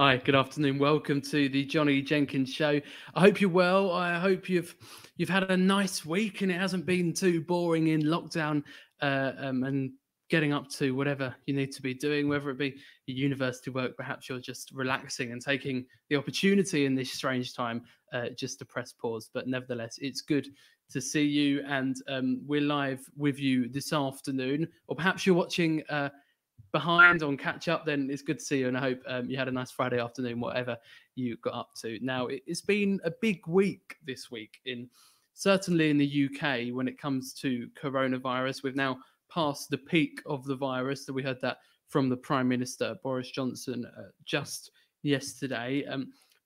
Hi, good afternoon. Welcome to the Johnny Jenkins show. I hope you're well. I hope you've had a nice week and it hasn't been too boring in lockdown and getting up to whatever you need to be doing, whether it be your university work, perhaps you're just relaxing and taking the opportunity in this strange time just to press pause. But nevertheless, it's good to see you, and we're live with you this afternoon, or perhaps you're watching behind on catch up. Then it's good to see you, and I hope you had a nice Friday afternoon, whatever you got up to. Now, it's been a big week this week, certainly in the UK, when it comes to coronavirus. We've now passed the peak of the virus. So we heard that from the Prime Minister Boris Johnson just yesterday.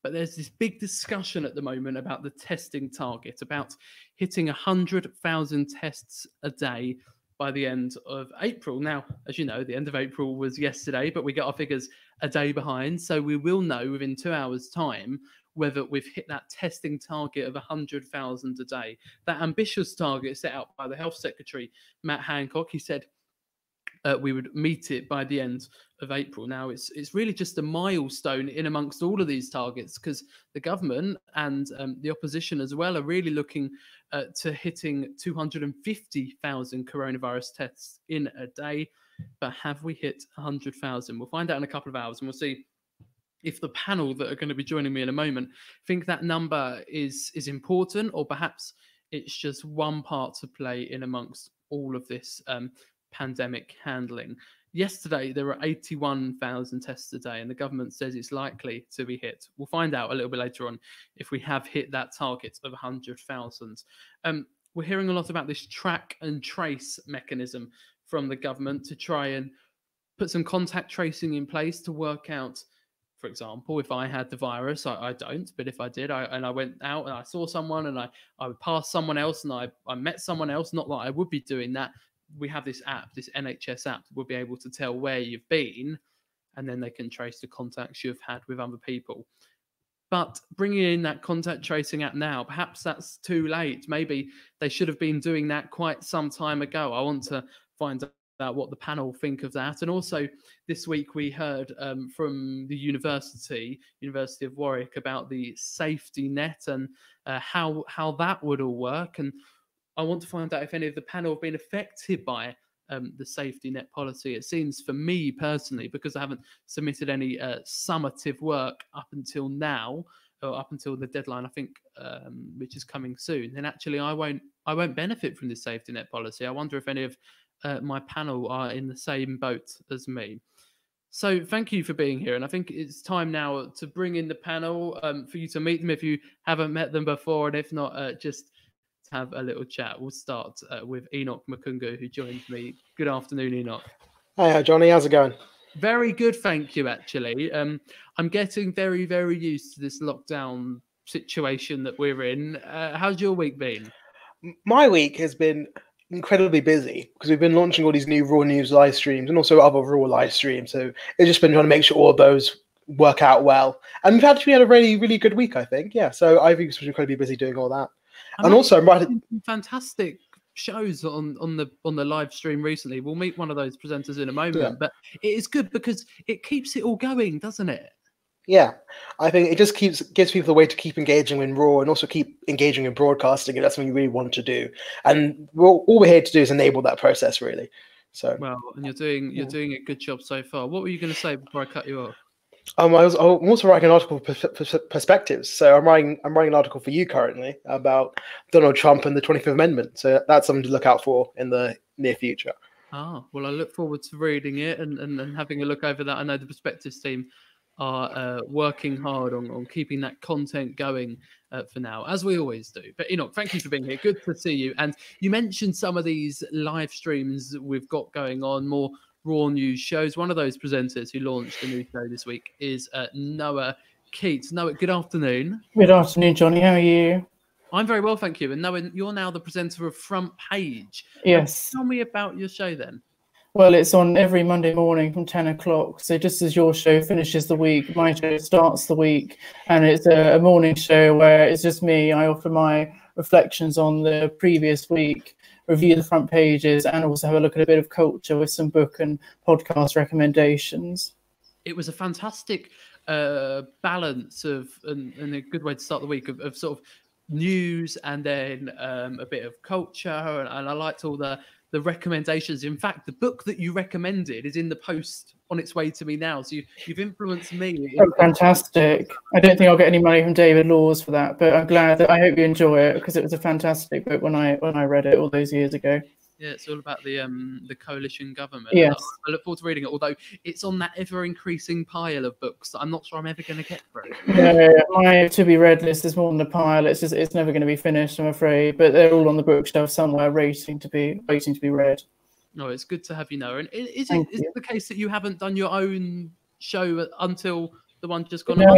But there's this big discussion at the moment about the testing target, about hitting 100,000 tests a day by the end of April. Now, as you know, the end of April was yesterday, but we got our figures a day behind. So we will know within 2 hours' time whether we've hit that testing target of 100,000 a day. That ambitious target set out by the Health Secretary, Matt Hancock. He said we would meet it by the end of April. Now, it's really just a milestone in amongst all of these targets, because the government and the opposition as well are really looking to hitting 250,000 coronavirus tests in a day. But have we hit 100,000? We'll find out in a couple of hours, and we'll see if the panel that are going to be joining me in a moment think that number is important, or perhaps it's just one part to play in amongst all of this pandemic handling. Yesterday, there were 81,000 tests a day, and the government says it's likely to be hit. We'll find out a little bit later on if we have hit that target of 100,000. We're hearing a lot about this track and trace mechanism from the government to try and put some contact tracing in place to work out, for example, if I had the virus. I don't, but if I did, and I went out and I saw someone and I would pass someone else and I met someone else, not that I would be doing that. We have this app, this NHS app, will be able to tell where you've been, and then they can trace the contacts you've had with other people. But bringing in that contact tracing app now, perhaps that's too late. Maybe they should have been doing that quite some time ago. I want to find out what the panel think of that. And also this week we heard from the University of Warwick, about the safety net and how that would all work. And I want to find out if any of the panel have been affected by the safety net policy. It seems, for me personally, because I haven't submitted any summative work up until now, or up until the deadline, I think, which is coming soon, then actually I won't benefit from this safety net policy. I wonder if any of my panel are in the same boat as me. So thank you for being here. And I think it's time now to bring in the panel for you to meet them if you haven't met them before. And if not, just have a little chat. We'll start with Enoch Makungu, who joins me. Good afternoon, Enoch. Hi, Johnny. How's it going? Very good, thank you, actually. I'm getting very, very used to this lockdown situation that we're in. How's your week been? My week has been incredibly busy because we've been launching all these new Raw News live streams and also other Raw live streams. So it's just been trying to make sure all of those work out well. And we had a really, really good week, I think. Yeah, so I think it's been incredibly busy doing all that. And also, I'm writing fantastic shows on the live stream recently. We'll meet one of those presenters in a moment, but it is good because it keeps it all going, doesn't it? Yeah, I think it just gives people a way to keep engaging in Raw and also keep engaging in broadcasting, and that's something you really want to do. And all we're here to do is enable that process, really. So well, and you're doing a good job so far. What were you going to say before I cut you off? I'm also writing an article for Perspectives. So I'm writing an article for you currently about Donald Trump and the 25th Amendment. So that's something to look out for in the near future. Ah, well, I look forward to reading it and having a look over that. I know the Perspectives team are working hard on keeping that content going for now, as we always do. But Enoch, thank you for being here. Good to see you. And you mentioned some of these live streams that we've got going on, more Raw News shows. One of those presenters who launched a new show this week is Noah Keats. Noah, good afternoon. Good afternoon, Johnny. How are you? I'm very well, thank you. And Noah, you're now the presenter of Front Page. Yes. Tell me about your show then. Well, it's on every Monday morning from 10 o'clock. So just as your show finishes the week, my show starts the week. And it's a morning show where it's just me. I offer my reflections on the previous week, review the front pages, and also have a look at a bit of culture with some book and podcast recommendations. It was a fantastic balance of and a good way to start the week of sort of news and then a bit of culture, and I liked all the recommendations. In fact, the book that you recommended is in the post on its way to me now, so you've influenced me. Oh, fantastic. I don't think I'll get any money from David Laws for that, but I'm glad that I hope you enjoy it, because it was a fantastic book when I read it all those years ago. Yeah, it's all about the coalition government. Yes. I look forward to reading it, although it's on that ever-increasing pile of books that I'm not sure I'm ever going to get through. No, my to-be-read list is more than a pile. It's never going to be finished, I'm afraid. But they're all on the bookshelf somewhere, waiting to be read. No, it's good to have you, Noah. And is it the case that you haven't done your own show until the one just gone on?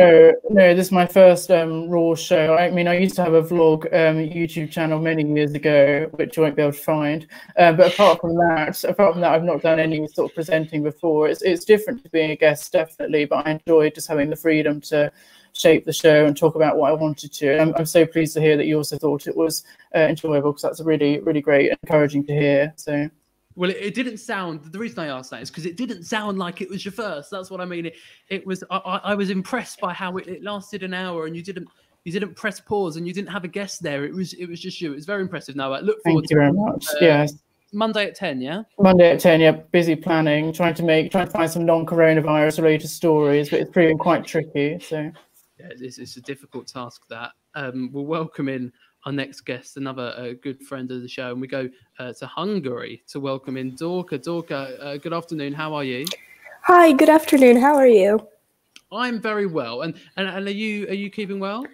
No, this is my first Raw show. I mean, I used to have a vlog YouTube channel many years ago, which you won't be able to find. But apart from that, I've not done any sort of presenting before. It's different to being a guest, definitely, but I enjoyed just having the freedom to shape the show and talk about what I wanted to. And I'm so pleased to hear that you also thought it was enjoyable, because that's really, really great and encouraging to hear. So. Well, it didn't sound. The reason I asked that is because it didn't sound like it was your first. That's what I mean. It was. I was impressed by how it lasted an hour, and you didn't press pause, and you didn't have a guest there. It was just you. It was very impressive. Now, look forward. Thank you very much. Yes. Monday at 10. Yeah. Monday at 10. Yeah. Busy planning, trying to find some non-coronavirus related stories, but it's proving quite tricky. So. Yeah, it's a difficult task. That we'll welcome in our next guest, another good friend of the show, and we go to Hungary to welcome in Dorka. Dorka, good afternoon. How are you? Hi, good afternoon. How are you? I'm very well. And are you keeping well?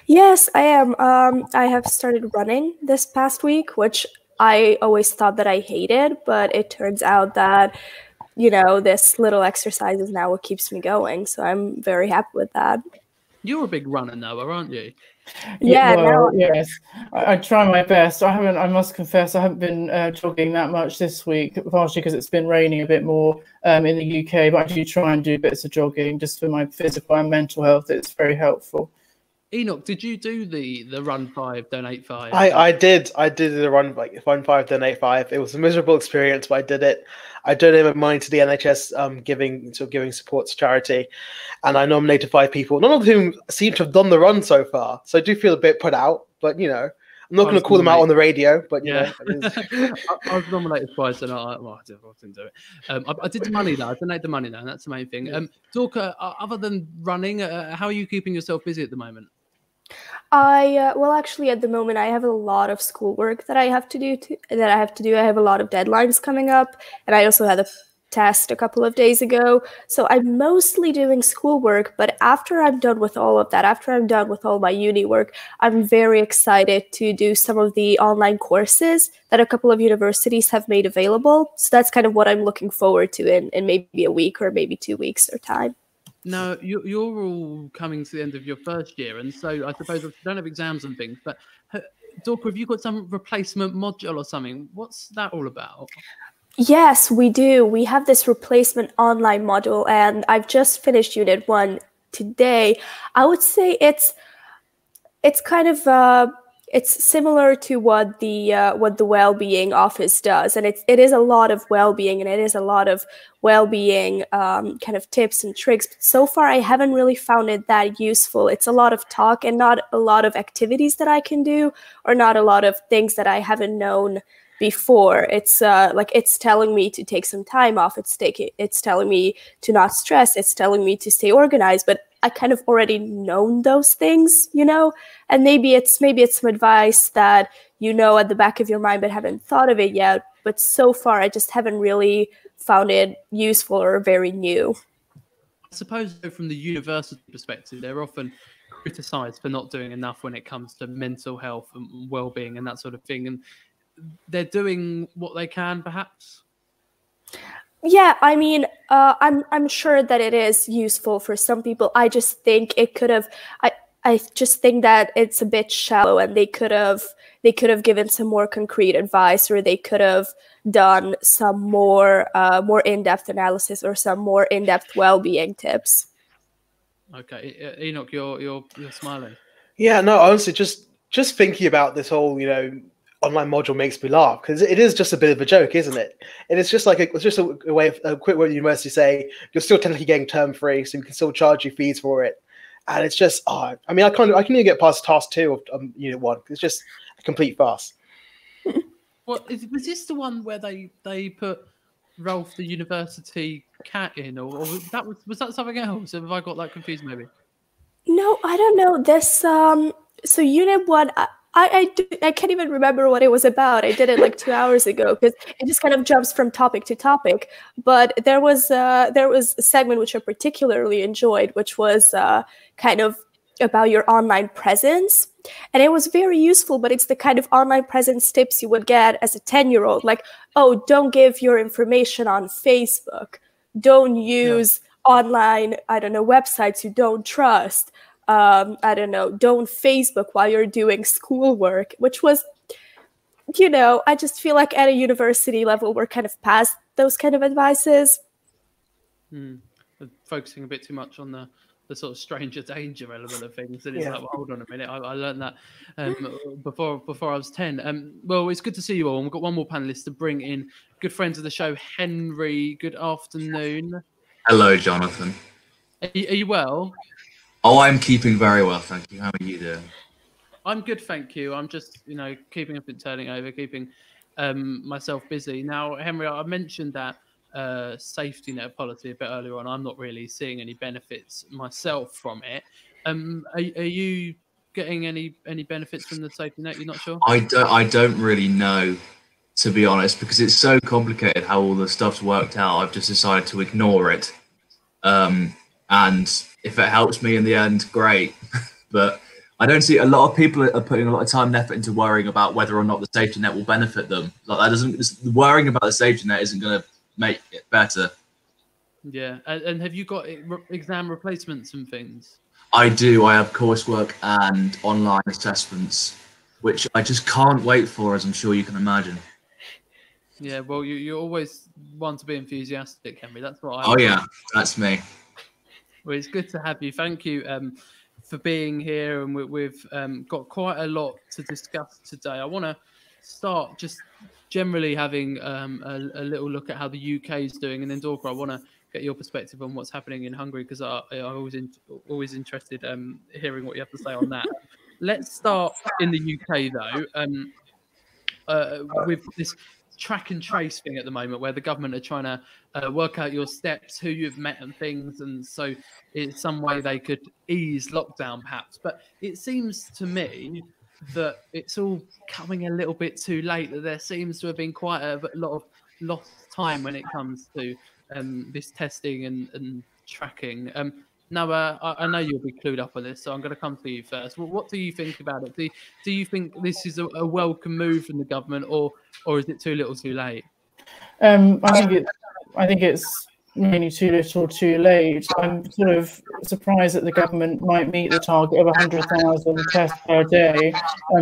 Yes, I am. I have started running this past week, which I always thought that I hated, but it turns out that, this little exercise is now what keeps me going. So I'm very happy with that. You're a big runner, Noah, aren't you? Yeah, well, yes. I try my best. I must confess, I haven't been jogging that much this week, partially because it's been raining a bit more in the UK, but I do try and do bits of jogging just for my physical and mental health. It's very helpful. Enoch, did you do the Run 5, Donate 5? I did the Run 5, Donate 5. It was a miserable experience, but I did it. I donated money to the NHS, giving support to charity, and I nominated 5 people, none of whom seem to have done the run so far. So I do feel a bit put out, but I'm not going to call them out on the radio. But yeah, I was nominated twice, and I didn't do it. I did the money though. I donated the money though, and that's the main thing. Dorka, other than running, how are you keeping yourself busy at the moment? Well, actually, at the moment, I have a lot of schoolwork that I have to do. I have a lot of deadlines coming up, and I also had a test a couple of days ago. So I'm mostly doing schoolwork, but after I'm done with all of that, after I'm done with all my uni work, I'm very excited to do some of the online courses that a couple of universities have made available. So that's kind of what I'm looking forward to in maybe a week or maybe 2 weeks or time. Now, you're all coming to the end of your first year, and so I suppose you don't have exams and things, but Dorka, have you got some replacement module or something? What's that all about? Yes, we do. We have this replacement online module, and I've just finished Unit 1 today. I would say it's kind of it's similar to what the well-being office does, and it is a lot of well-being, and it is a lot of well-being kind of tips and tricks. But so far, I haven't really found it that useful. It's a lot of talk and not a lot of activities that I can do, or not a lot of things that I haven't known before. It's it's telling me to take some time off. It's telling me to not stress. It's telling me to stay organized. But I kind of already known those things, and maybe it's some advice that at the back of your mind but haven't thought of it yet. But so far, I just haven't really found it useful or very new. I suppose from the university perspective, they're often criticised for not doing enough when it comes to mental health and well-being and that sort of thing, and they're doing what they can, perhaps. Yeah, I mean, I'm sure that it is useful for some people. I just think it could have. I just think that it's a bit shallow, and they could have given some more concrete advice, or they could have done some more in-depth analysis or some more in-depth well-being tips. Okay, Enoch, you're smiling. Yeah, no, honestly, just thinking about this whole, online module makes me laugh because it is just a bit of a joke, isn't it? And it's just like it's just a way of a quick way the university say you're still technically getting term free, so you can still charge you fees for it. And it's just, I mean, I can even get past task 2 of unit 1. It's just a complete farce. What was this the one where they put Rolf the university cat in, or was that something else? Have I got that confused? Maybe. No, I don't know. This so unit 1. I can't even remember what it was about. I did it like 2 hours ago because it just kind of jumps from topic to topic. But there was a segment which I particularly enjoyed, which was kind of about your online presence, and it was very useful. But it's the kind of online presence tips you would get as a 10-year-old, like, oh, don't give your information on Facebook, don't use online, I don't know, websites you don't trust. I don't know, don't Facebook while you're doing schoolwork, which was, I just feel like at a university level, we're kind of past those kind of advices. Focusing a bit too much on the sort of stranger danger element of things. And it's like, well, hold on a minute, I learned that before I was 10. Well, it's good to see you all. And we've got one more panelist to bring in. Good friends of the show, Henry. Good afternoon. Hello, Jonathan. Are you well? Oh, I'm keeping very well, thank you. How are you doing? I'm good, thank you. I'm just, keeping up and turning over, keeping myself busy. Now, Henry, I mentioned that safety net policy a bit earlier on. I'm not really seeing any benefits myself from it. Are you getting any benefits from the safety net? You're not sure? I don't really know, to be honest, because it's so complicated how all the stuff's worked out. I've just decided to ignore it. And if it helps me in the end, great. But I don't see a lot of people are putting a lot of time and effort into worrying about whether or not the safety net will benefit them. Like that doesn't worrying about the safety net isn't going to make it better. Yeah, and have you got exam replacements and things? I do. I have coursework and online assessments, which I just can't wait for, as I'm sure you can imagine. Yeah, well, you're always one to be enthusiastic, Henry. That's what I. Oh yeah, that's me. Well, it's good to have you. Thank you for being here, and we've got quite a lot to discuss today. I want to start just generally having a little look at how the UK is doing, and then Dorka, I want to get your perspective on what's happening in Hungary because I'm always interested hearing what you have to say on that. Let's start in the UK though, with this track and trace thing at the moment where the government are trying to work out your steps, who you've met and things, and so in some way they could ease lockdown perhaps. But it seems to me that it's all coming a little bit too late, that there seems to have been quite a lot of lost time when it comes to this testing and tracking. Now, I know you'll be clued up on this, so I'm going to come to you first. What do you think about it? Do you think this is a welcome move from the government, or is it too little, too late? I think it's mainly too little, too late. I'm sort of surprised that the government might meet the target of 100,000 tests per day,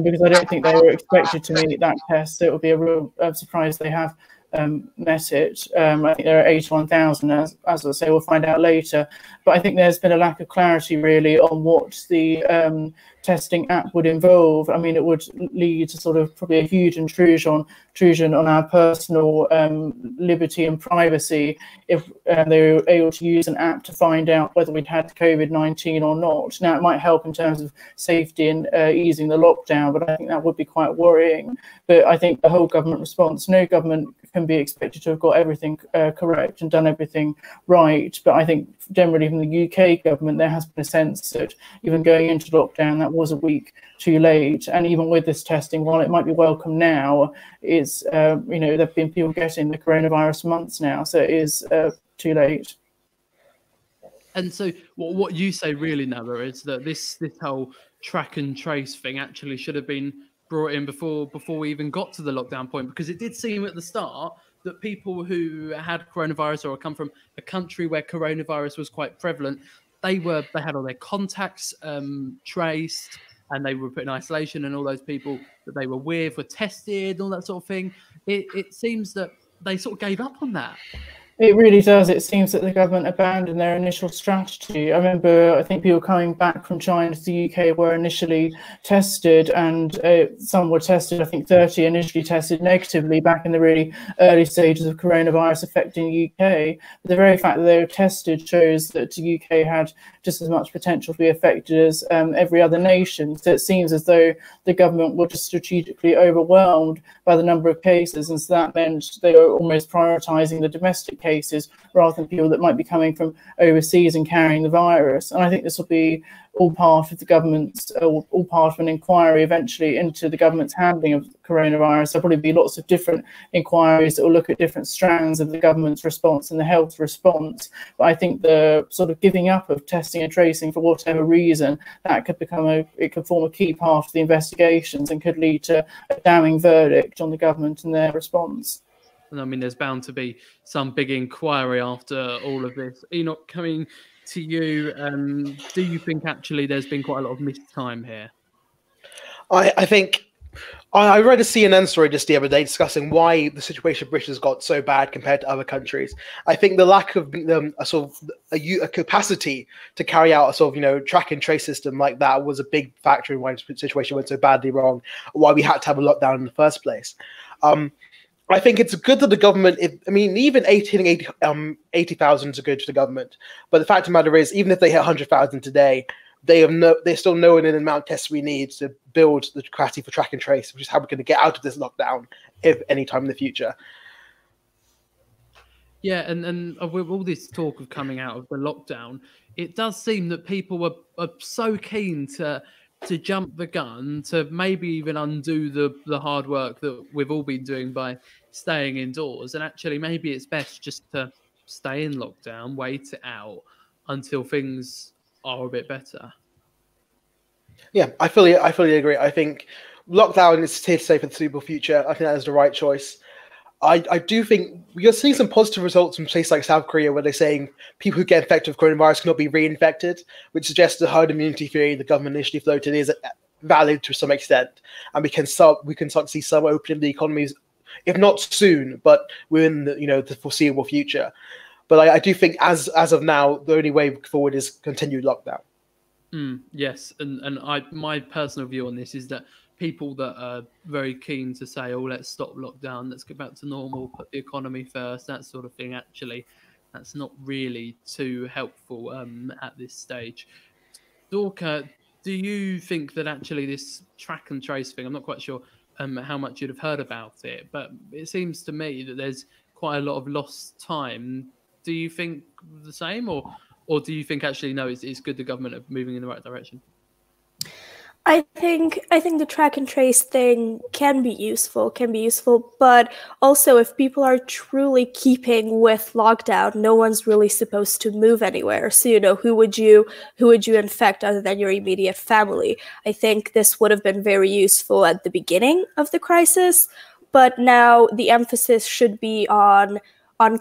because I don't think they were expected to meet that test. So it would be a real surprise they have met it. I think there are 81,000, as I say, we'll find out later. But I think there's been a lack of clarity really on what the testing app would involve. I mean, it would lead to sort of probably a huge intrusion on our personal liberty and privacy if they were able to use an app to find out whether we'd had COVID-19 or not. Now, it might help in terms of safety and easing the lockdown, but I think that would be quite worrying. But I think the whole government response, no government can be expected to have got everything correct and done everything right. But I think generally from the UK government, there has been a sense that even going into lockdown, that was a week too late. And even with this testing, while it might be welcome now, it's, there have been people getting the coronavirus months now, so it is too late. And so what you say really, Nava, is that this whole track and trace thing actually should have been brought in before we even got to the lockdown point, because it did seem at the start that people who had coronavirus or come from a country where coronavirus was quite prevalent, they had all their contacts traced, and they were put in isolation, and all those people that they were with were tested, all that sort of thing. It seems that they sort of gave up on that. It really does. It seems that the government abandoned their initial strategy. I think people coming back from China to the UK were initially tested, and some were tested, I think 30 initially tested negatively back in the really early stages of coronavirus affecting the UK. But the very fact that they were tested shows that the UK had just as much potential to be affected as every other nation. So it seems as though the government were just strategically overwhelmed by the number of cases, and so that meant they were almost prioritising the domestic cases rather than people that might be coming from overseas and carrying the virus. And I think this will be all part of the government's, all part of an inquiry eventually into the government's handling of coronavirus. There'll probably be lots of different inquiries that will look at different strands of the government's response and the health response. But I think the sort of giving up of testing and tracing for whatever reason, that could it could form a key part of the investigations and could lead to a damning verdict on the government and their response. And I mean, there's bound to be some big inquiry after all of this. Enoch, coming to you, do you think actually there's been quite a lot of missed time here? I think I read a CNN story just the other day discussing why the situation in Britain has got so bad compared to other countries. I think the lack of a capacity to carry out a sort of track and trace system like that was a big factor in why the situation went so badly wrong, why we had to have a lockdown in the first place. I think it's good that the government, even hitting 80,000 is good for the government. But the fact of the matter is, even if they hit 100,000 today, they're still nowhere near the amount of tests we need to build the capacity for track and trace, which is how we're going to get out of this lockdown if any time in the future. Yeah, and with all this talk of coming out of the lockdown, it does seem that people are so keen to jump the gun, to maybe even undo the hard work that we've all been doing by staying indoors. And actually, maybe it's best just to stay in lockdown, wait it out until things are a bit better. Yeah, I fully agree. I think lockdown is here to stay for the foreseeable future. I think that is the right choice. I do think we are seeing some positive results from places like South Korea, where they're saying people who get infected with coronavirus cannot be reinfected, which suggests the herd immunity theory the government initially floated is valid to some extent, and we can start to see some opening of the economies, if not soon, but within the foreseeable future. But I do think as of now, the only way forward is continued lockdown. Yes, and my personal view on this is that people that are very keen to say, oh, let's stop lockdown, let's get back to normal, put the economy first, that sort of thing, actually, that's not really too helpful at this stage. Dorka, do you think that actually this track and trace thing, I'm not quite sure how much you'd have heard about it, but it seems to me that there's quite a lot of lost time. Do you think the same, or do you think actually, no, it's good the government are moving in the right direction? I think the track and trace thing can be useful, but also if people are truly keeping with lockdown, no one's really supposed to move anywhere. So, who would you infect other than your immediate family? I think this would have been very useful at the beginning of the crisis, but now the emphasis should be on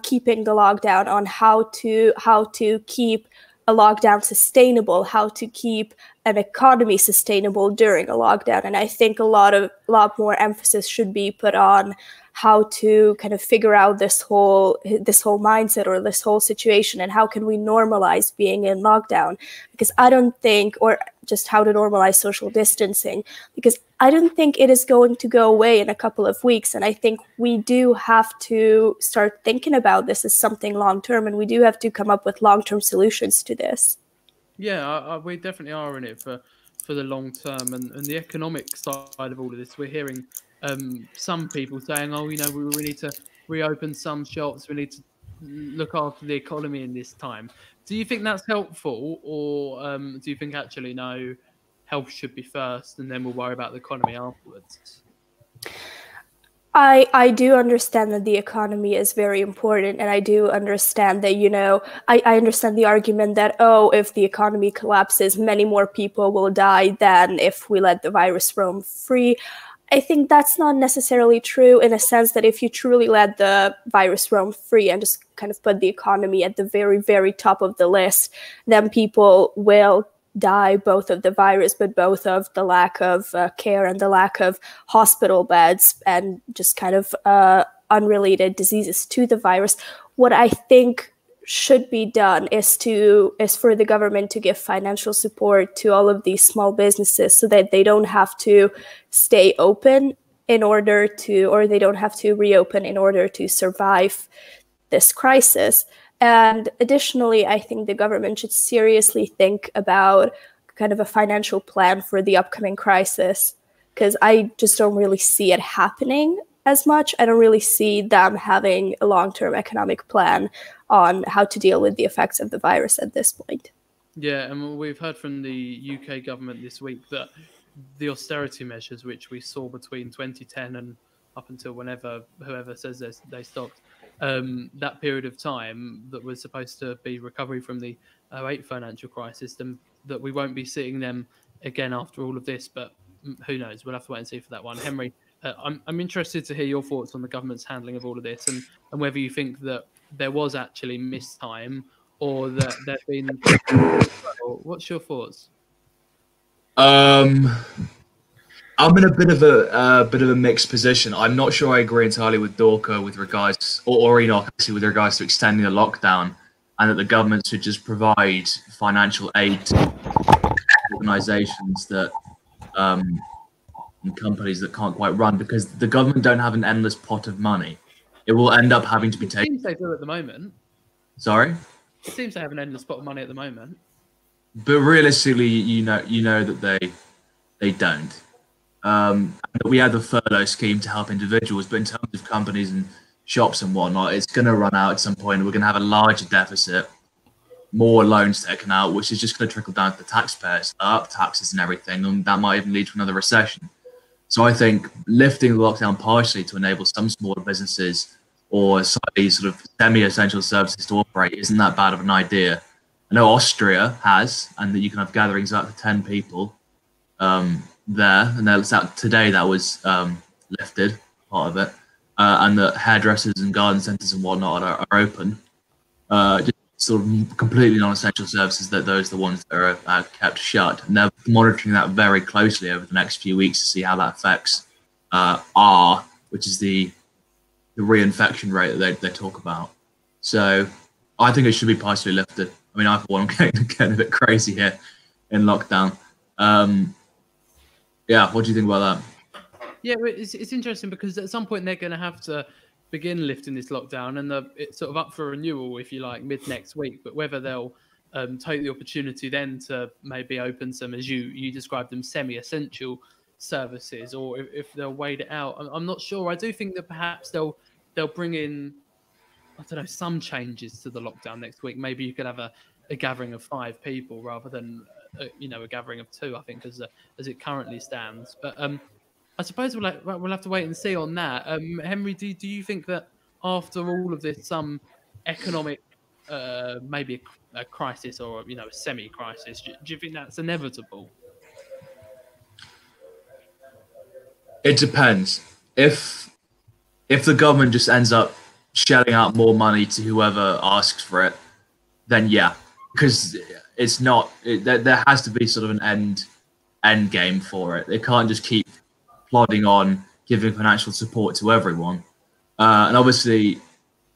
keeping the lockdown, on how to keep a lockdown sustainable, how to keep an economy sustainable during a lockdown. And I think a lot more emphasis should be put on how to kind of figure out this whole mindset or this whole situation, and how can we normalize being in lockdown, because I don't think, or just how to normalize social distancing, because I don't think it is going to go away in a couple of weeks. And I think we do have to start thinking about this as something long-term, and we do have to come up with long-term solutions to this. Yeah, we definitely are in it for the long term, and the economic side of all of this. We're hearing some people saying, oh, we need to reopen some shops, we need to look after the economy in this time. Do you think that's helpful, or do you think actually no, health should be first and then we'll worry about the economy afterwards? I do understand that the economy is very important, and I do understand that, I understand the argument that, oh, if the economy collapses, many more people will die than if we let the virus roam free. I think that's not necessarily true, in a sense that if you truly let the virus roam free and just kind of put the economy at the very, very top of the list, then people will die, both of the virus, but both of the lack of care and the lack of hospital beds and just kind of unrelated diseases to the virus. what I think should be done is for the government to give financial support to all of these small businesses so that they don't have to stay open or they don't have to reopen in order to survive this crisis. And additionally, I think the government should seriously think about kind of a financial plan for the upcoming crisis, because I just don't really see it happening as much. I don't really see them having a long-term economic plan on how to deal with the effects of the virus at this point. Yeah, and we've heard from the UK government this week that the austerity measures, which we saw between 2010 and up until whoever says they stopped, that period of time that was supposed to be recovery from the 2008 financial crisis, and that we won't be seeing them again after all of this. But who knows? We'll have to wait and see for that one. Henry, I'm interested to hear your thoughts on the government's handling of all of this, and whether you think that there was actually missed time or that there've been. What's your thoughts? I'm in a bit of a mixed position. I'm not sure I agree entirely with Dorka with regards, or Enoch actually, with regards to extending the lockdown, and that the government should just provide financial aid to organisations that and companies that can't quite run, because the government don't have an endless pot of money. It will end up having to be taken. It seems they do at the moment. Sorry? It seems they have an endless pot of money at the moment. But realistically, you know that they don't. We have the furlough scheme to help individuals, but in terms of companies and shops and whatnot, it's going to run out at some point. We're going to have a larger deficit, more loans taken out, which is just going to trickle down to the taxpayers, up taxes and everything, and that might even lead to another recession. So I think lifting the lockdown partially to enable some smaller businesses or slightly sort of semi-essential services to operate isn't that bad of an idea. I know Austria has, and that you can have gatherings of up to 10 people there, and today that was lifted, part of it, and that hairdressers and garden centres and whatnot are open. Just sort of completely non-essential services, that those are the ones that are kept shut, and they're monitoring that very closely over the next few weeks to see how that affects R, which is the reinfection rate that they talk about. So I think it should be partially lifted. I mean, I for one, I'm getting a bit crazy here in lockdown. Yeah, what do you think about that? Yeah, it's interesting because at some point they're going to have to begin lifting this lockdown, and it's sort of up for renewal, if you like, mid next week. But whether they'll take the opportunity then to maybe open some, as you described them, semi-essential services, or if they'll wait it out, I'm not sure. I do think that perhaps they'll bring in, I don't know, some changes to the lockdown next week. Maybe you could have a gathering of 5 people rather than a gathering of 2. I think as it currently stands. But I suppose we'll have to wait and see on that. Henry, do you think that after all of this, some economic, maybe a crisis or a semi-crisis, do you think that's inevitable? It depends. If the government just ends up shelling out more money to whoever asks for it, then yeah, because it's not. There has to be sort of an end game for it. They can't just keep plodding on giving financial support to everyone. And obviously,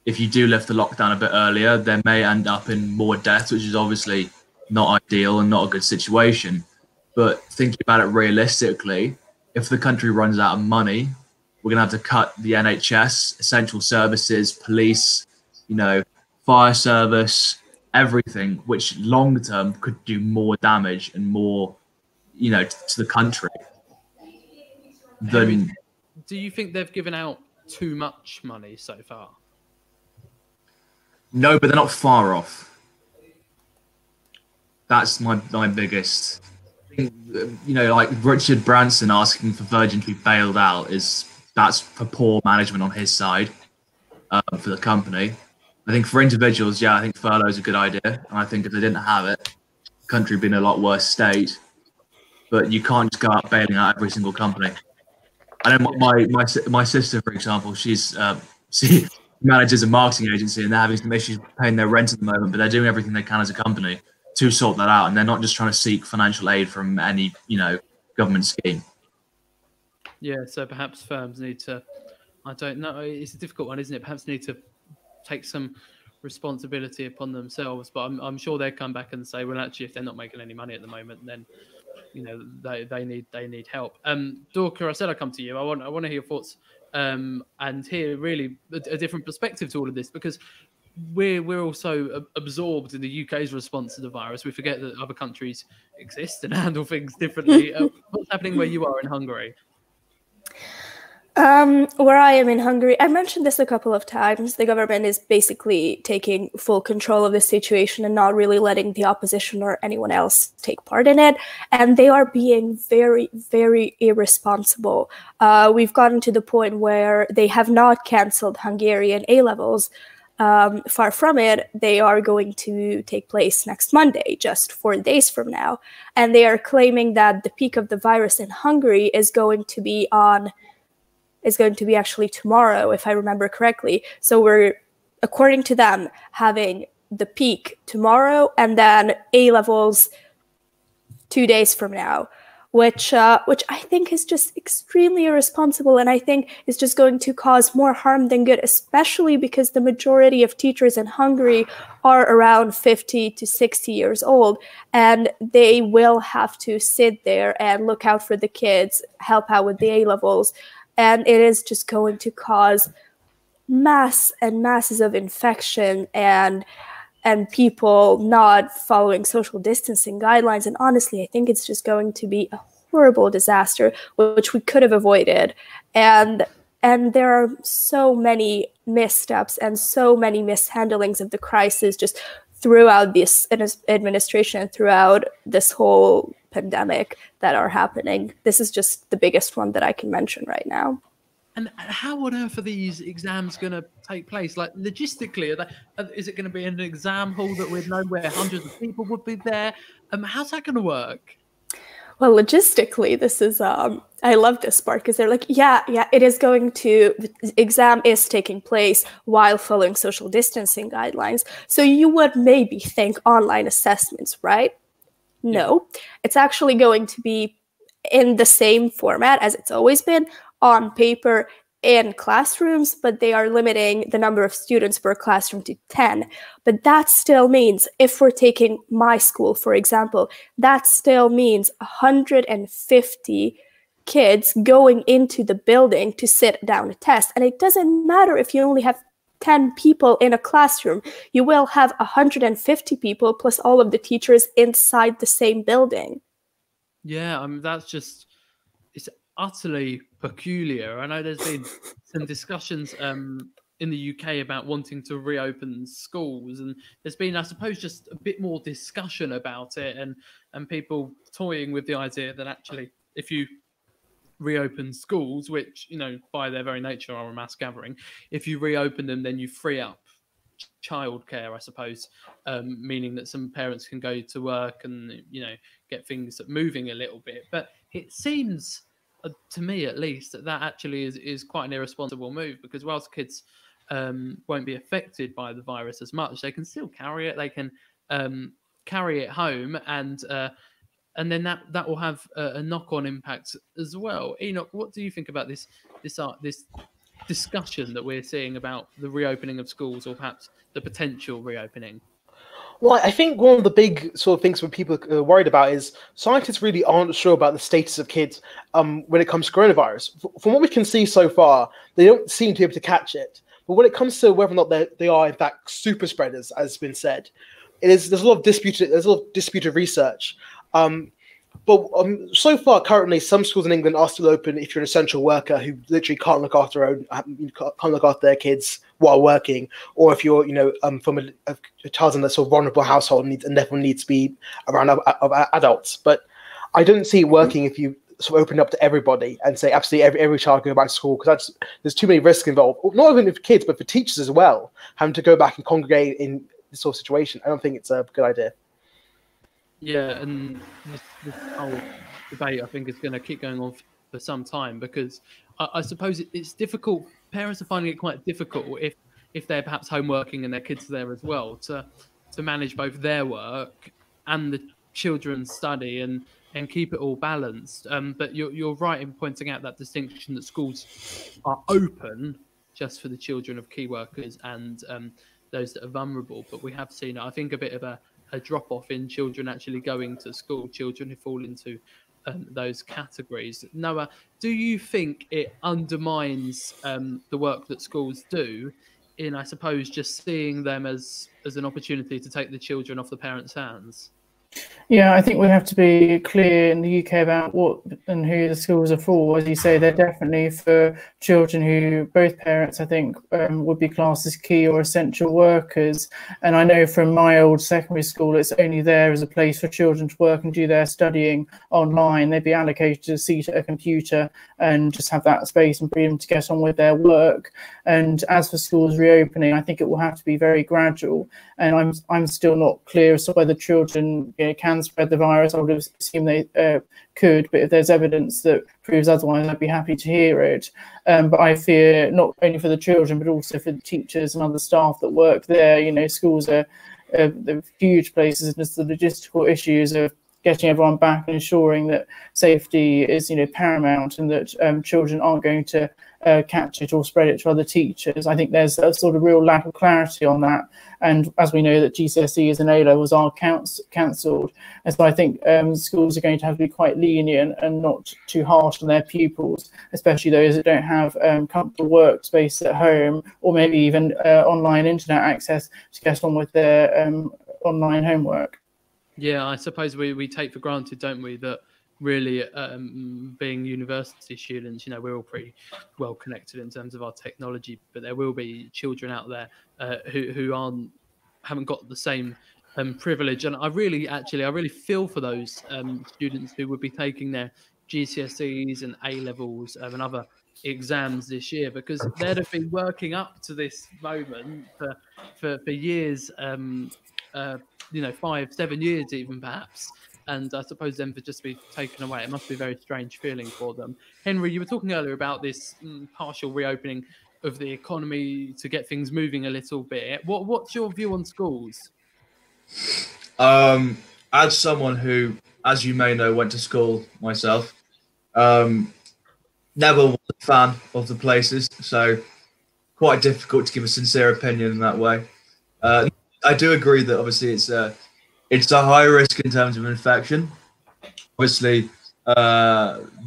if you do lift the lockdown a bit earlier, there may end up in more deaths, which is obviously not ideal and not a good situation. But thinking about it realistically, if the country runs out of money, we're going to have to cut the NHS, essential services, police, fire service, everything, which long term could do more damage and more, to the country. Henry, do you think they've given out too much money so far? No, but they're not far off. That's my biggest. Like Richard Branson asking for Virgin to be bailed out that's for poor management on his side for the company. I think for individuals, I think furlough is a good idea, and I think if they didn't have it, the country would be in a lot worse state. But you can't just go out bailing out every single company. I know my sister, for example, she manages a marketing agency, and they're having some issues paying their rent at the moment, but they're doing everything they can as a company to sort that out, and they're not just trying to seek financial aid from any government scheme. Yeah, so perhaps firms need to, I don't know, it's a difficult one, isn't it? Perhaps need to take some responsibility upon themselves. But I'm sure they'll come back and say, well, actually, if they're not making any money at the moment, then they need help. Dorka, I said I'd come to you. I want to hear your thoughts and hear really a different perspective to all of this, because we're also absorbed in the UK's response to the virus. We forget that other countries exist and handle things differently. What's happening where you are in Hungary? Where I am in Hungary, I mentioned this a couple of times. The government is basically taking full control of the situation and not really letting the opposition or anyone else take part in it. And they are being very, very irresponsible. We've gotten to the point where they have not canceled Hungarian A-levels. Far from it, they are going to take place next Monday, just 4 days from now. And they are claiming that the peak of the virus in Hungary is going to be actually tomorrow, if I remember correctly. So we're, according to them, having the peak tomorrow and then A-levels 2 days from now, which I think is just extremely irresponsible, and I think is just going to cause more harm than good, especially because the majority of teachers in Hungary are around 50 to 60 years old, and they will have to sit there and look out for the kids, help out with the A-levels. And it is just going to cause mass and masses of infection and people not following social distancing guidelines. And honestly, I think it's just going to be a horrible disaster, which we could have avoided. And there are so many missteps and so many mishandlings of the crisis just throughout this administration, throughout this whole pandemic that are happening. This is just the biggest one that I can mention right now. And how on earth are these exams going to take place? Like, logistically, is it going to be in an exam hall that we'd know where hundreds of people would be there? How's that going to work? Well, logistically, this is, I love this part, because they're like, yeah, it is going to, the exam is taking place while following social distancing guidelines. So you would maybe think online assessments, right? No, it's actually going to be in the same format as it's always been, on paper in classrooms, but they are limiting the number of students per classroom to 10. But that still means, if we're taking my school, for example, that still means 150 kids going into the building to sit down a test. And it doesn't matter if you only have 10 people in a classroom, you will have 150 people plus all of the teachers inside the same building. Yeah, I mean, it's utterly peculiar. I know there's been some discussions in the UK about wanting to reopen schools, and there's been, I suppose, just a bit more discussion about it, and people toying with the idea that actually, if you reopen schools, which, by their very nature are a mass gathering, if you reopen them, then you free up childcare, I suppose, meaning that some parents can go to work and get things moving a little bit. But it seems, to me at least, that actually is quite an irresponsible move, because whilst kids won't be affected by the virus as much, they can still carry it. They can carry it home, and then that will have a knock-on impact as well. Enoch, what do you think about this discussion that we're seeing about the reopening of schools, or perhaps the potential reopening? Well, I think one of the big sort of things when people are worried about is scientists really aren't sure about the status of kids when it comes to coronavirus. From what we can see so far, they don't seem to be able to catch it. But when it comes to whether or not they are in fact super spreaders, as has been said, there's a lot of disputed research. But so far, currently, some schools in England are still open if you're an essential worker who literally can't look after their kids while working, or if you're, from a child in a sort of vulnerable household and therefore needs to be around adults. But I don't see it working if you sort of open up to everybody and say absolutely every child can go back to school, because there's too many risks involved, not only for kids but for teachers as well, having to go back and congregate in this sort of situation. I don't think it's a good idea. Yeah, and this whole debate, I think, is going to keep going on for some time, because I suppose it's difficult. Parents are finding it quite difficult if they're perhaps home working and their kids are there as well, to manage both their work and the children's study and keep it all balanced. But you're right in pointing out that distinction, that schools are open just for the children of key workers and those that are vulnerable. But we have seen, I think, a bit of a drop off in children actually going to school, children who fall into those categories. Noah, do you think it undermines the work that schools do in, I suppose, just seeing them as an opportunity to take the children off the parents' hands? Yeah, I think we have to be clear in the UK about what and who the schools are for. As you say, they're definitely for children who both parents, I think, would be classed as key or essential workers. And I know from my old secondary school, it's only there as a place for children to work and do their studying online. They'd be allocated a seat at a computer and just have that space and freedom to get on with their work. And as for schools reopening, I think it will have to be very gradual. And I'm still not clear as to whether children can spread the virus. I would assume they could, but if there's evidence that proves otherwise, I'd be happy to hear it. But I fear not only for the children, but also for the teachers and other staff that work there. Schools are huge places, and it's the logistical issues of getting everyone back and ensuring that safety is paramount, and that children aren't going to catch it or spread it to other teachers. I think there's a sort of real lack of clarity on that. And as we know that GCSEs and A-levels are cancelled. And so I think schools are going to have to be quite lenient and not too harsh on their pupils, especially those that don't have comfortable workspace at home, or maybe even online internet access to get on with their online homework. Yeah, I suppose we take for granted, don't we, that really being university students, we're all pretty well connected in terms of our technology, but there will be children out there who haven't got the same privilege. And I really feel for those students who would be taking their GCSEs and A-levels and other exams this year, because they'd have been working up to this moment for years, 5-7 years even perhaps. And I suppose them to just be taken away, it must be a very strange feeling for them. Henry, you were talking earlier about this partial reopening of the economy to get things moving a little bit. What's your view on schools? As someone who, as you may know, went to school myself, never was a fan of the places, so quite difficult to give a sincere opinion in that way. I do agree that obviously it's a high risk in terms of infection. Obviously,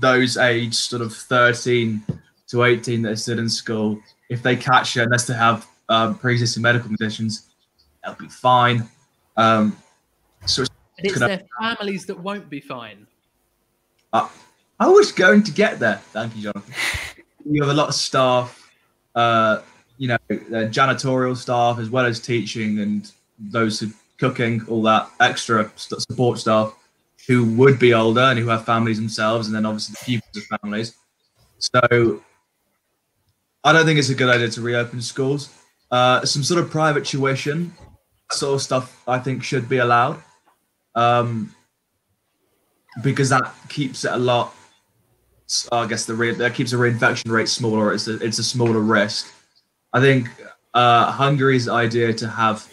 those aged sort of 13 to 18 that are still in school, if they catch it, unless they have pre-existing medical conditions, they'll be fine. So it's their families that won't be fine. I was going to get there. Thank you, Jonathan. You have a lot of staff, janitorial staff, as well as teaching and those who cooking, all that extra support staff who would be older and who have families themselves, and then obviously the pupils of families. So I don't think it's a good idea to reopen schools. Some sort of private tuition, sort of stuff, I think should be allowed, because that keeps it a lot. I guess that keeps the reinfection rate smaller. It's a smaller risk. I think Hungary's idea to have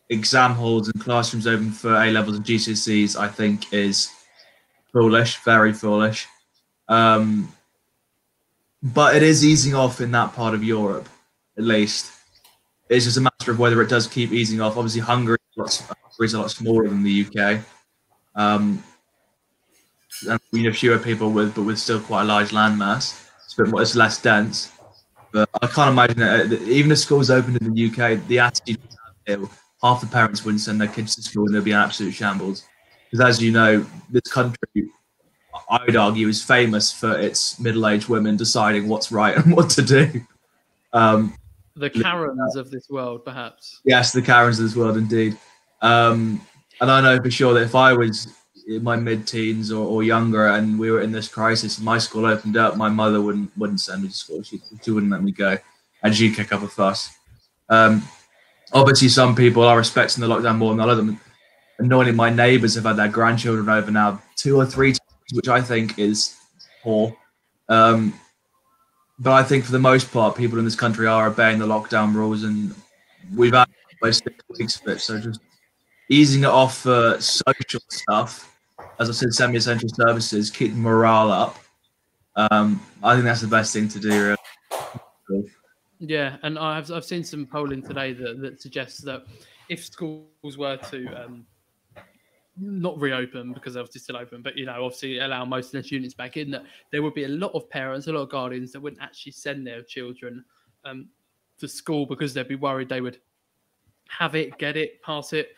exam halls and classrooms open for A-levels and GCSEs, I think, is foolish, very foolish. But it is easing off in that part of Europe, at least. It's just a matter of whether it does keep easing off. Obviously, Hungary is a lot smaller than the UK. And we have fewer people with still quite a large landmass. It's less dense. But I can't imagine that even if schools opened in the UK, the attitude half the parents wouldn't send their kids to school, and there'd be an absolute shambles. Because as you know, this country, I would argue, is famous for its middle-aged women deciding what's right and what to do. The Karens of this world, perhaps. Yes, the Karens of this world, indeed. And I know for sure that if I was in my mid-teens or younger and we were in this crisis and my school opened up, my mother wouldn't send me to school. She wouldn't let me go, and she'd kick up a fuss. Obviously, some people are respecting the lockdown more than others. Annoyingly, my neighbours have had their grandchildren over now 2 or 3 times, which I think is poor. But I think for the most part, people in this country are obeying the lockdown rules, and we've had almost 6 weeks of it. So just easing it off for social stuff, as I said, semi-essential services, keep morale up. I think that's the best thing to do, really. Yeah, and I've seen some polling today that suggests that if schools were to not reopen because they're obviously still open, but obviously allow most of their students back in, that there would be a lot of parents, a lot of guardians that wouldn't actually send their children to school because they'd be worried they would have it, get it, pass it,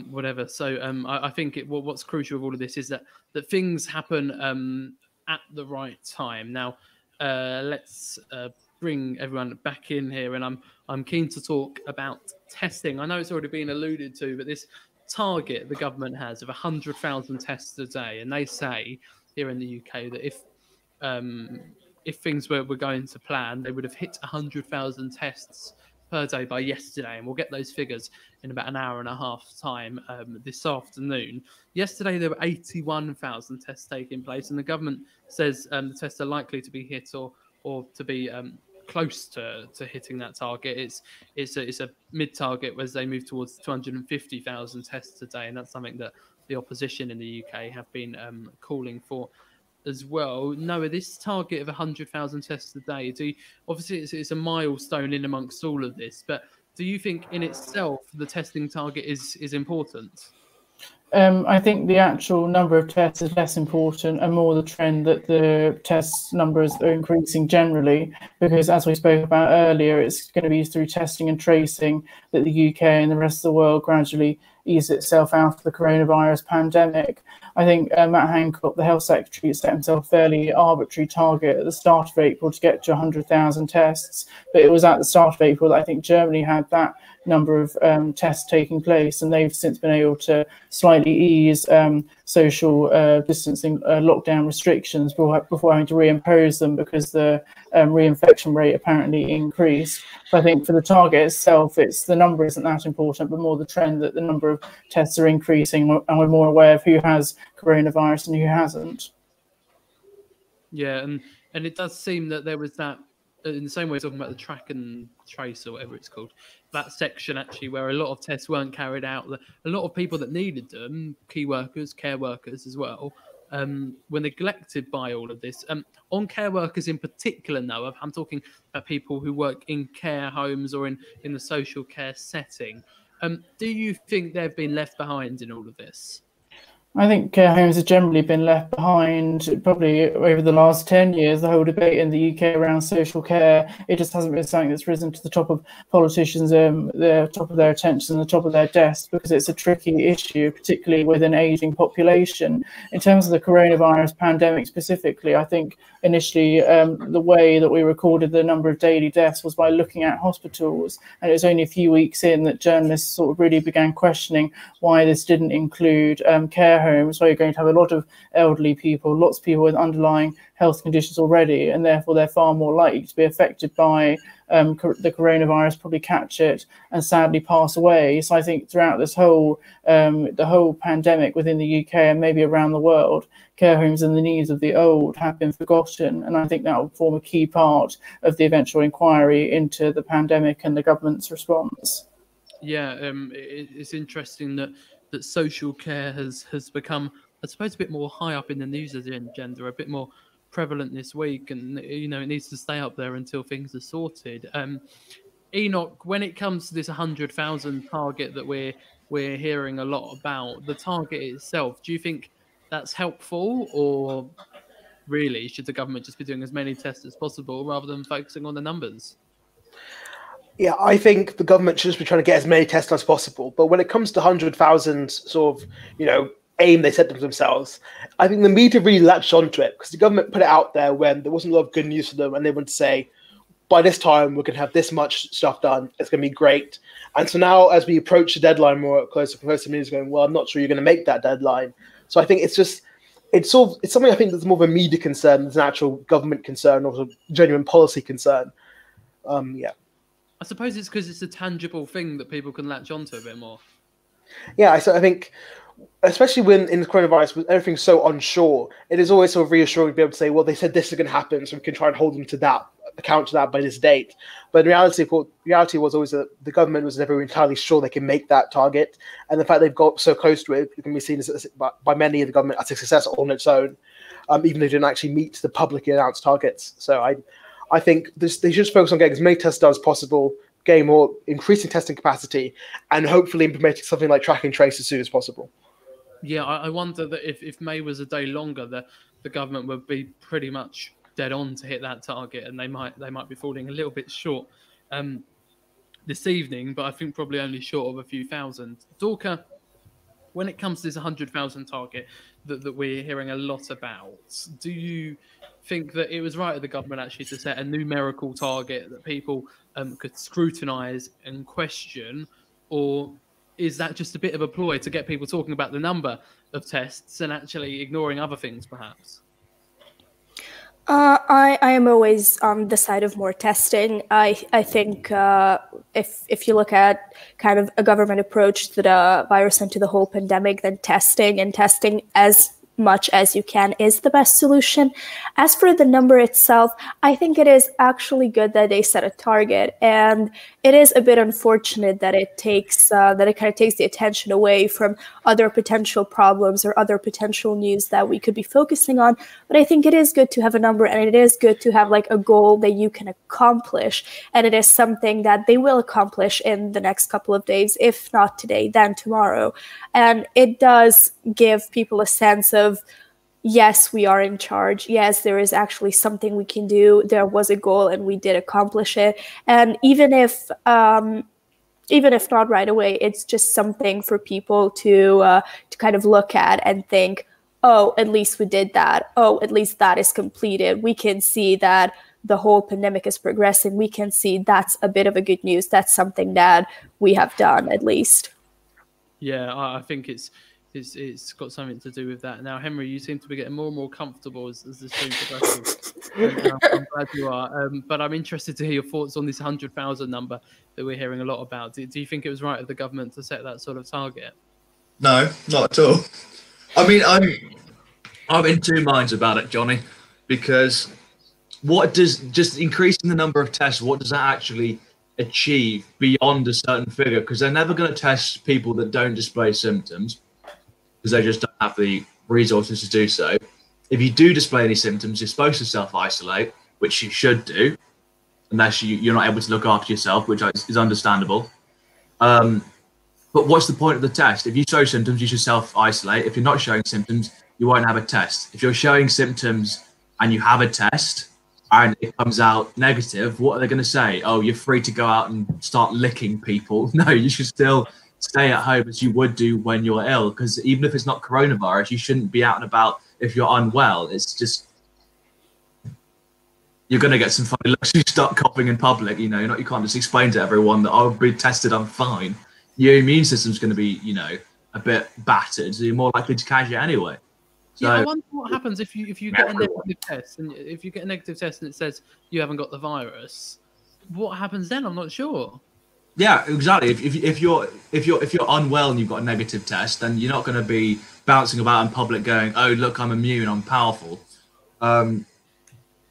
whatever. So I think what's crucial with all of this is that things happen at the right time. Now, let's bring everyone back in here, and I'm keen to talk about testing. I know it's already been alluded to, but this target the government has of 100,000 tests a day, and they say here in the UK that if things were going to plan, they would have hit 100,000 tests per day by yesterday, and we'll get those figures in about an hour and a half time this afternoon. Yesterday there were 81,000 tests taking place, and the government says the tests are likely to be hit or to be close to hitting that target. It's a mid target as they move towards 250,000 tests a day, and that's something that the opposition in the UK have been calling for as well. Noah, this target of 100,000 tests a day, obviously it's a milestone in amongst all of this, but do you think in itself the testing target is important? I think the actual number of tests is less important and more the trend that the test numbers are increasing generally, because as we spoke about earlier, it's going to be through testing and tracing that the UK and the rest of the world gradually ease itself out of the coronavirus pandemic. I think Matt Hancock, the health secretary, set himself a fairly arbitrary target at the start of April to get to 100,000 tests. But it was at the start of April that I think Germany had that number of tests taking place, and they've since been able to slightly ease social distancing lockdown restrictions before having to reimpose them because the reinfection rate apparently increased. So I think for the target itself, the number isn't that important, but more the trend that the number of tests are increasing, and we're more aware of who has coronavirus and who hasn't. Yeah, and it does seem that there was that, in the same way talking about the track and trace or whatever it's called, that section actually where a lot of tests weren't carried out. A lot of people that needed them, key workers, care workers as well, were neglected by all of this. On care workers in particular, Noah, I'm talking about people who work in care homes or in the social care setting. Do you think they've been left behind in all of this? I think care homes have generally been left behind probably over the last 10 years. The whole debate in the UK around social care, it just hasn't been something that's risen to the top of politicians, the top of their attention, the top of their desks, because it's a tricky issue, particularly with an aging population. In terms of the coronavirus pandemic specifically, I think initially the way that we recorded the number of daily deaths was by looking at hospitals, and it was only a few weeks in that journalists sort of really began questioning why this didn't include care homes, where you're going to have a lot of elderly people, lots of people with underlying health conditions already, and therefore they're far more likely to be affected by the coronavirus, probably catch it and sadly pass away. So I think throughout this whole the whole pandemic within the UK and maybe around the world, care homes and the needs of the old have been forgotten, and I think that will form a key part of the eventual inquiry into the pandemic and the government's response. Yeah, it's interesting that social care has become, I suppose, a bit more high up in the news agenda, a bit more prevalent this week, and it needs to stay up there until things are sorted. Enoch, when it comes to this 100,000 target that we're hearing a lot about, the target itself, do you think that's helpful, or really should the government just be doing as many tests as possible rather than focusing on the numbers? Yeah, I think the government should just be trying to get as many tests as possible. But when it comes to 100,000 sort of, aim they set themselves, I think the media really latched onto it because the government put it out there when there wasn't a lot of good news for them, and they would say, by this time, we're going to have this much stuff done. It's going to be great. And so now, as we approach the deadline more closer, the media is going, well, I'm not sure you're going to make that deadline. So I think it's something I think that's more of a media concern than an actual government concern or a genuine policy concern. Yeah. I suppose it's because it's a tangible thing that people can latch onto a bit more. Yeah, I think, especially when in the coronavirus, with everything so unsure, it is always sort of reassuring to be able to say, well, they said this is going to happen, so we can try and hold them to that, account to that by this date. But in reality, was always that the government was never entirely sure they can make that target, and the fact they've got so close to it can be seen by many of the government as a success on its own, even if they didn't actually meet the publicly announced targets. So I think they should focus on getting as many tests done as possible, getting more, increasing testing capacity, and hopefully implementing something like track and trace as soon as possible. Yeah, I wonder that if May was a day longer, the government would be pretty much dead on to hit that target, and they might be falling a little bit short this evening, but I think probably only short of a few thousand. Dorka, when it comes to this 100,000 target that we're hearing a lot about, do you think that it was right of the government actually to set a numerical target that people could scrutinise and question, or is that just a bit of a ploy to get people talking about the number of tests and actually ignoring other things, perhaps? I am always on the side of more testing. I think if you look at kind of a government approach to the virus and to the whole pandemic, then testing as much as you can is the best solution. As for the number itself, I think it is actually good that they set a target, and it is a bit unfortunate that it kind of takes the attention away from other potential problems or other potential news that we could be focusing on. But I think it is good to have a number, and it is good to have like a goal that you can accomplish, and it is something that they will accomplish in the next couple of days, if not today, then tomorrow. And it does give people a sense of, yes, we are in charge. Yes, there is actually something we can do. There was a goal and we did accomplish it. And even if not right away, it's just something for people to kind of look at and think, oh, at least we did that. Oh, at least that is completed. We can see that the whole pandemic is progressing. We can see that's a bit of a good news. That's something that we have done, at least. Yeah, I think it's got something to do with that. Now, Henry, you seem to be getting more and more comfortable as the stream progresses. I'm glad you are. But I'm interested to hear your thoughts on this 100,000 number that we're hearing a lot about. Do you think it was right of the government to set that sort of target? No, not at all. I mean, I'm in two minds about it, Johnny, because what does just increasing the number of tests, what does that actually achieve beyond a certain figure? Because they're never going to test people that don't display symptoms, because they just don't have the resources to do so. If you do display any symptoms, you're supposed to self-isolate, which you should do, unless you're not able to look after yourself, which is understandable. But what's the point of the test? If you show symptoms, you should self-isolate. If you're not showing symptoms, you won't have a test. If you're showing symptoms and you have a test and it comes out negative, what are they going to say? Oh, you're free to go out and start licking people. No, you should still stay at home as you would do when you're ill, because even if it's not coronavirus, you shouldn't be out and about if you're unwell. It's just, you're going to get some funny looks if you start coughing in public. You can't just explain to everyone that I'll be tested, I'm fine. Your immune system's going to be, a bit battered, so you're more likely to catch it anyway. So, yeah, I wonder what happens if you get a negative test, and if you get a negative test and it says you haven't got the virus. What happens then? I'm not sure. Yeah, exactly. If you're unwell and you've got a negative test, then you're not going to be bouncing about in public going, "Oh, look, I'm immune, I'm powerful," and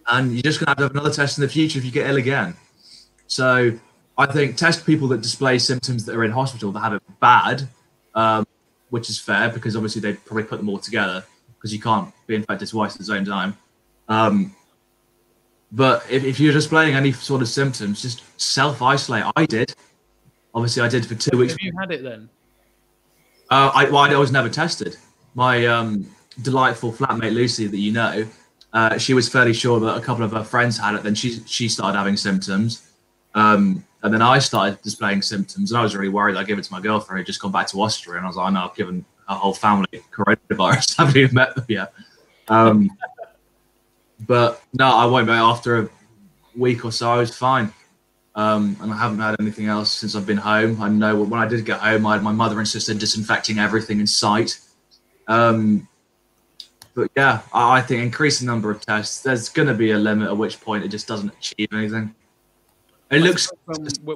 you're just going to have another test in the future if you get ill again. So I think test people that display symptoms that are in hospital that have it bad, which is fair, because obviously they probably put them all together, because you can't be infected twice at the same time. But if you're displaying any sort of symptoms, just self-isolate. I did. Obviously, I did for 2 weeks. Have you had it then? I was never tested. My delightful flatmate Lucy, that she was fairly sure that a couple of her friends had it. Then she started having symptoms, and then I started displaying symptoms, and I was really worried. I gave it to my girlfriend who'd just gone back to Austria, and I was like, "No, I've given a whole family coronavirus. I haven't even met them yet." But no, I won't. But after a week or so, I was fine. And I haven't had anything else since I've been home. I know when I did get home, I had my mother and sister disinfecting everything in sight. But yeah, I think increasing the number of tests, there's going to be a limit at which point it just doesn't achieve anything. It looks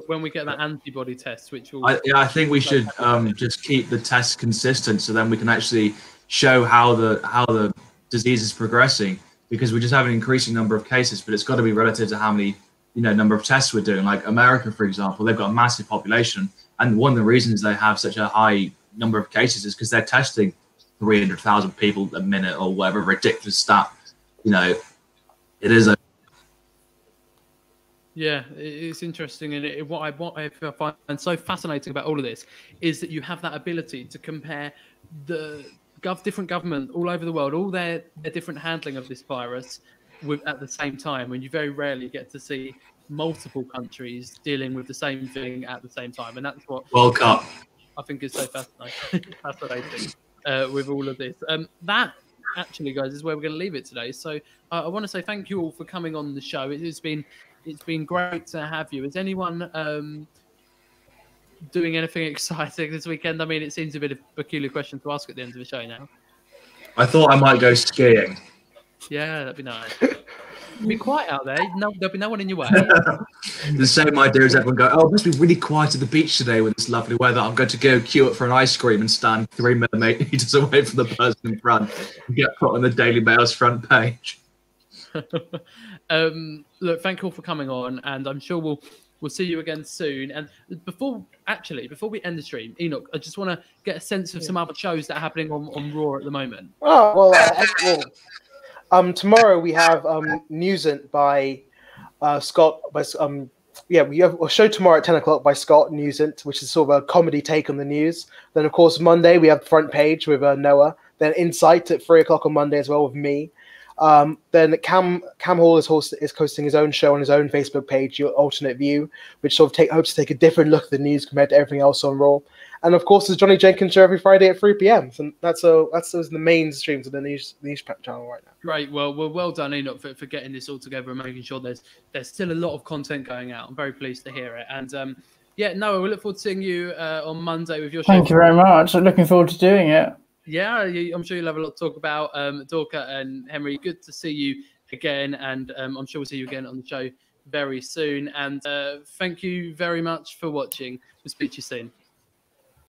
when we get that antibody test, which will... I think we should just keep the tests consistent, so then we can actually show how the disease is progressing, because we just have an increasing number of cases, but it's got to be relative to how many number of tests we're doing. Like America, for example, they've got a massive population, and one of the reasons they have such a high number of cases is because they're testing 300,000 people a minute or whatever ridiculous stat. It is Yeah, it's interesting, and what I find so fascinating about all of this is that you have that ability to compare the different government all over the world, all their different handling of this virus, at the same time, when you very rarely get to see multiple countries dealing with the same thing at the same time, and that's what World Cup. I think is so fascinating with all of this. That actually, guys, is where we're going to leave it today. So I want to say thank you all for coming on the show. It's been great to have you. Is anyone doing anything exciting this weekend? I mean, it seems a bit of a peculiar question to ask at the end of the show now. I thought I might go skiing. Yeah, that'd be nice. Be quiet out there. No, there'll be no one in your way. The same idea as everyone go, oh, it must be really quiet at the beach today with this lovely weather. I'm going to go queue up for an ice cream and stand 3 millimeters away from the person in front and get put on the Daily Mail's front page. Look, thank you all for coming on, and I'm sure we'll see you again soon. And before we end the stream, Enoch, I just want to get a sense of some other shows that are happening on Raw at the moment. Oh well, tomorrow we have Newsant by Scott. We have a show tomorrow at 10 o'clock by Scott Newsant, which is sort of a comedy take on the news. Then, of course, Monday we have Front Page with Noah. Then Insight at 3 o'clock on Monday as well with me. Then Cam Hall is hosting his own show on his own Facebook page, Your Alternate View, which sort of hopes to take a different look at the news compared to everything else on Raw. And of course, there's Johnny Jenkins show every Friday at 3 p.m. So that's those the main streams of the news channel right now. Great. Well done, Enoch, for getting this all together and making sure there's still a lot of content going out. I'm very pleased to hear it. And Noah, we look forward to seeing you on Monday with your show. Thank you very much. I'm looking forward to doing it. Yeah, I'm sure you'll have a lot to talk about. Dorka and Henry, good to see you again. And I'm sure we'll see you again on the show very soon. And thank you very much for watching. We'll speak to you soon.